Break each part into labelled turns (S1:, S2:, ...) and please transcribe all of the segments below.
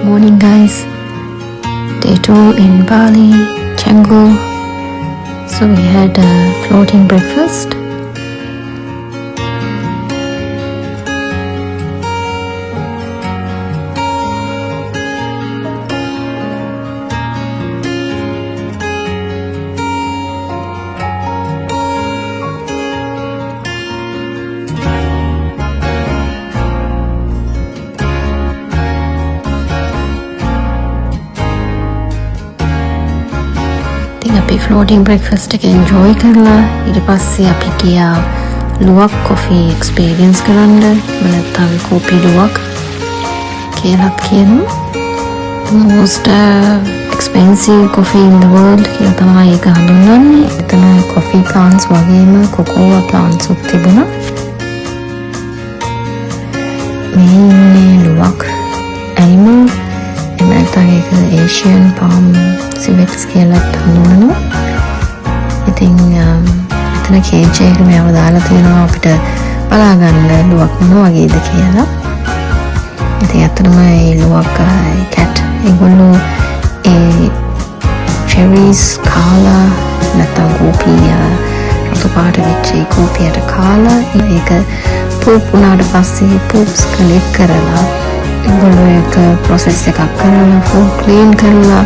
S1: Morning guys, day 2 in Bali, Canggu. So we had a floating breakfast. අපි ෆ්ලෝටිං breakfast එක enjoy කරලා ඊට පස්සේ අපි ගියා ලුවක් කොෆි එක්ස්පීරියන්ස් කරන්න. නැත්නම් කෝපි ලුවක් කියලාත් කියනවා. most expensive coffee in the world කියලා තමයි ඒක හඳුන්වන්නේ. එතන coffee plants වගේම cocoa plants උත් තිබුණා. මේ ඉන්නේ ලුවක් animal. නැත්නම් ඒක Asian palm civex කියලා හඳුන්වනවා. ඉතින් එතන කේජ් එක මේව දාලා තියෙනවා අපිට බලා ගන්න ලුවක් මොන වගේද කියලා. ඉතින් අතනම මේ ලුවක් කැට් ඒගොල්ලෝ ඒ cherries කාලා නැත්නම් කෝපිය රතු පාට වෙච්ච කෝපියට කාලා ඒක පූප් වුණාට පස්සේ පූප්ස් කලෙක්ට් කරලා ඒගොල්ලෝ ඒක process එකක් කරලා full clean කරලා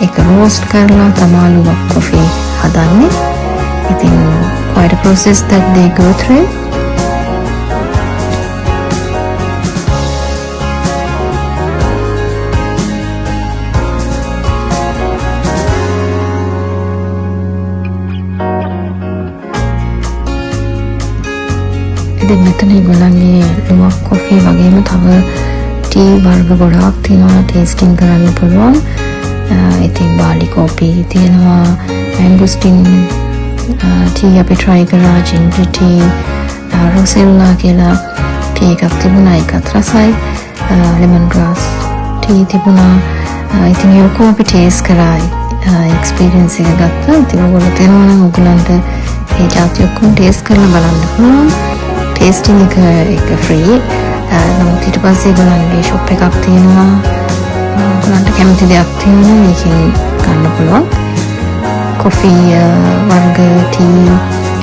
S1: ඒක roast කරලා තමයි ලුවක් coffee හදන්නේ. ඉතින් quite a process that they go through. ඉතින් මෙතන ඒගොල්ලන්ගේ ලුවක් coffee වගේම තව ටී වර්ග ගොඩාක් තියෙනවා ටේස්ටිං කරන්න පුළුවන්. ඉතින් බාලි කෝපි තියෙනවා, මැංගෝස්ටින් ටී අපි try කරා, ජින්ජර් ටී, රොසෙල්ලා කියලා ටී එකක් තිබුණා, ඒකත් රසයි. ලෙමන් ග්‍රාස් ටී තිබුණා. ඉතින් ඒ ඔක්කොම අපි ටේස්ට් කරා, එක්ස්පීරියන්ස් එක ගත්තා. ඉතින් ඔයගොල්ලෝ තේරෙනවා නම් ඔයගලන්ට ඒ જાති ඔක්කොම ටේස්ට් කරලා බලන්න පුළුවන්. ටේස්ටිං එක ෆ්‍රී. නමුත් ඊට පස්සේ ඒගොල්ලන්ගේ ෂොප් එකක් තියෙනවා. ඔයගොල්ලන්ට කැමති දෙයක් තියෙනවා මේකෙන් ගන්න පුළුවන්. කොෆි වර්ග ටී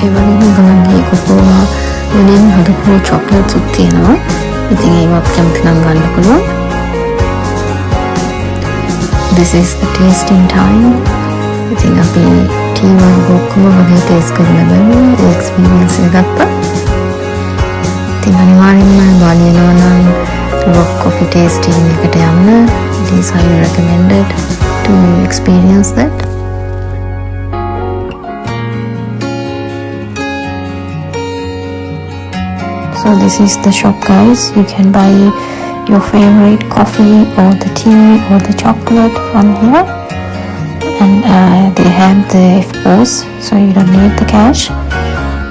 S1: ඒ වගේම ඒගොල්ලන්ගේ කොකෝවා වලින් හදපු චොක්ලට්ස් උත් තියෙනවා. ඉතින් ඒවත් කැමති නම් ගන්න පුළුවන්. This is the tasting time. ඉතින් අපි ටී වර්ග ඔක්කොම වගේ ටේස්ට් කරලා බලමු. ඒ එක්ස්පීරියන්ස් එක ගත්තා. ඉතින් අනිවාර්යෙන්ම බාලි යනවා නම් ලුවක් coffee tasting එකට යන්න. It is highly recommended to experience that. So this is the shop guys. You can buy your favorite coffee or the tea or the chocolate from here. And they have the FPOS, so you don't need the cash.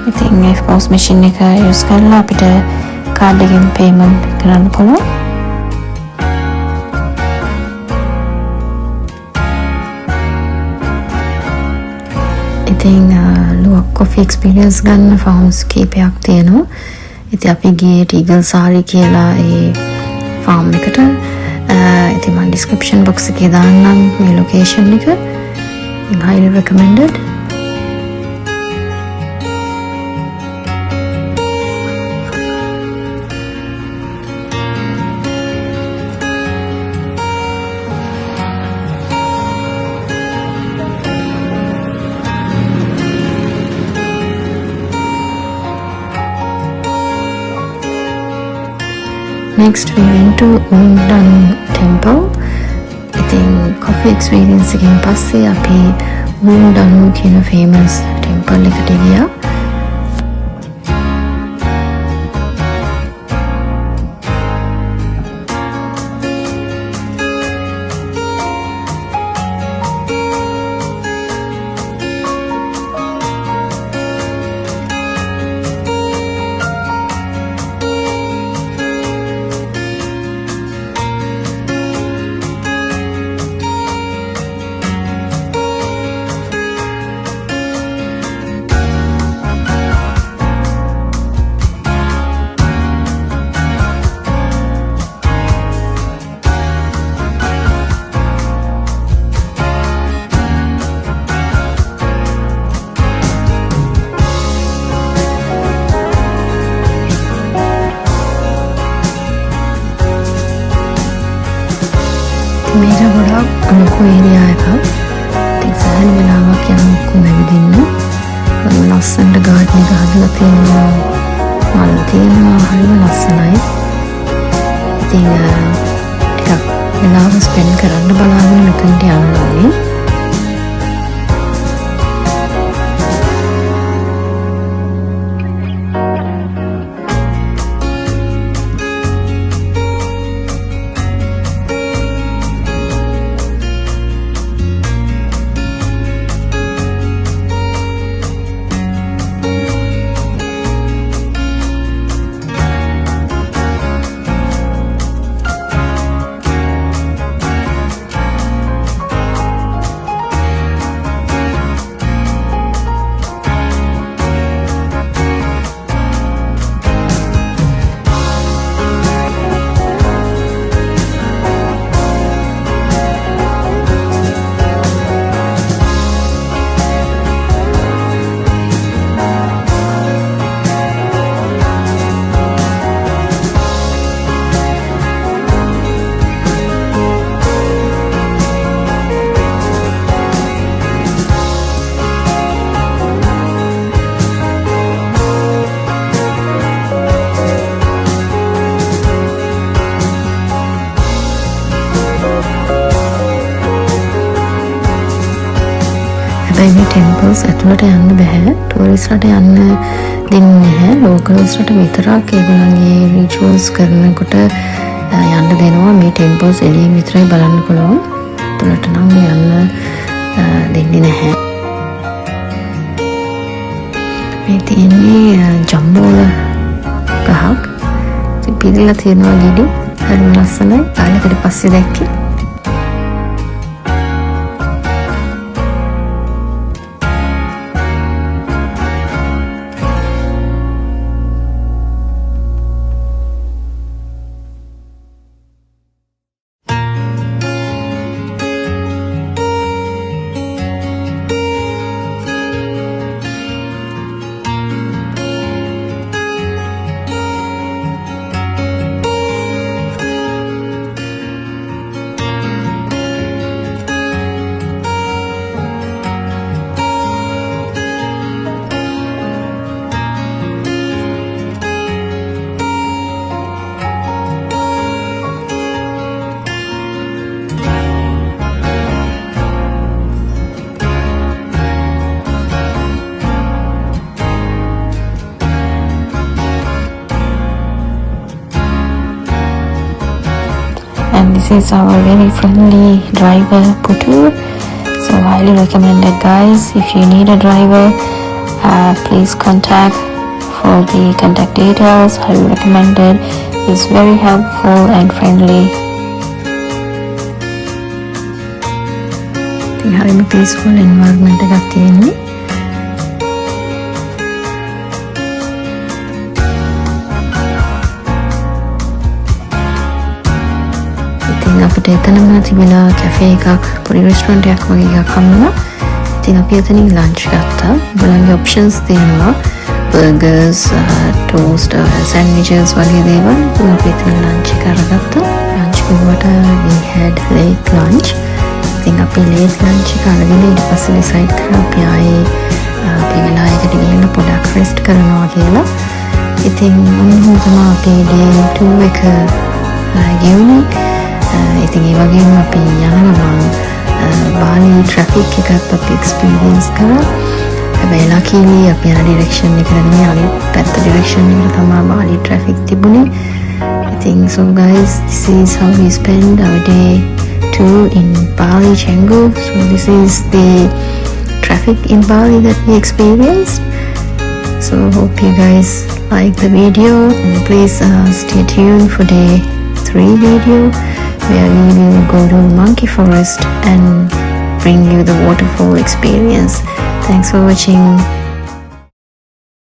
S1: ඉතින් FPOS machine එක use කරලා අපිට card එකෙන් payment කරන්න පුළුවන්. ඉතින් ලුවක් coffee experience ගන්න farms කීපයක් තියෙනවා. ඉතින් අපි ගියේ ටීගල් සාරි කියලා ඒ farm එකට. ඉතින් මම description box එකේ දාන්නම් මේ location එක. Highly recommended. Next we went to Undan temple. I think coffee experience again passe api Undan කියන famous temple එකට ගියා. මේක ගොඩක් ලොකු ඒරියා එකක්. ඉතින් සෑහෙන වෙලාවක් යනවා ඔක්කොම ඇවිදින්න. ලස්සනට ගාඩන් එක හදලා තියෙනවා. මල් තියෙනවා. හරිම ලස්සනයි. ඉතින් ටිකක් වෙලාව ස්පෙන්ඩ් කරන්න බලාගෙන මෙතනට යන්න ඕනේ. මේ ටෙම්පල්ස් ඇතුළට යන්න බෑ. ටූරිස්ට්ලට යන්න දෙන්නේ නැහැ. ලෝකල්ස්ලට විතරක් ඒගොල්ලන්ගේ රිචුවල්ස් කරනකොට යන්න දෙනවා. මේ ටෙම්පල්ස් එළියෙන් විතරයි බලන්න පුළුවන්. ඇතුළට නම් යන්න දෙන්නේ නැහැ. මේ තියෙන්නේ ජම්බෝල ගහක්. පිළිලා තියෙනවා ගෙඩි. හරිම ලස්සනයි. කාලෙකට පස්සේ දැක්කේ. And this is our very friendly driver Putu, so highly recommended guys. If you need a driver, please contact for the contact details. Highly recommended. He's very helpful and friendly. I think a peaceful environment එකක් තියෙන්නේ. අපිට එතනම තිබෙන cafe එකක් පොඩි restaurant එකක් වගේ එකක් හම්බුණා. ඉතින් අපි එතනින් ලන්ච් ගත්තා. බලන්නේ ඔප්ෂන්ස් තියෙනවා. බර්ගර්ස්, ටෝස්ට්, සෑන්ඩ්විචස් වගේ දේවල්. ඉතින් අපි එතන ලන්ච් එක අරගත්තා. ලන්ච් කරුවට we had late lunch. ඉතින් අපි late lunch එක අරගෙන ඊට පස්සේ decide කරා අපි ආයේ අපි වෙලාවකට ගිහින් පොඩක් රෙස්ට් කරනවා කියලා. ඉතින් මොනවා තමයි අපේ day 2 එක ගෙවුනේ. ඉතින් ඒ වගේම අපි යන ගමන් බාලි ට්‍රැෆික් එකත් අපි එක්ස්පීරියන්ස් කරා. හැබැයි ලකීලි අපි යන ඩිරෙක්ෂන් එකට නෙමෙයි අනිත් පැත්ත ඩිරෙක්ෂන් එකට තමයි බාලි ට්‍රැෆික් තිබුණේ. I think so guys, this is how we spend our day 2 in Bali, Canggu. So this is the traffic in Bali that we experienced. So hope you guys like the video, and please stay tuned for day 3 video, where we will go to Monkey Forest and bring you the waterfall experience. Thanks for watching.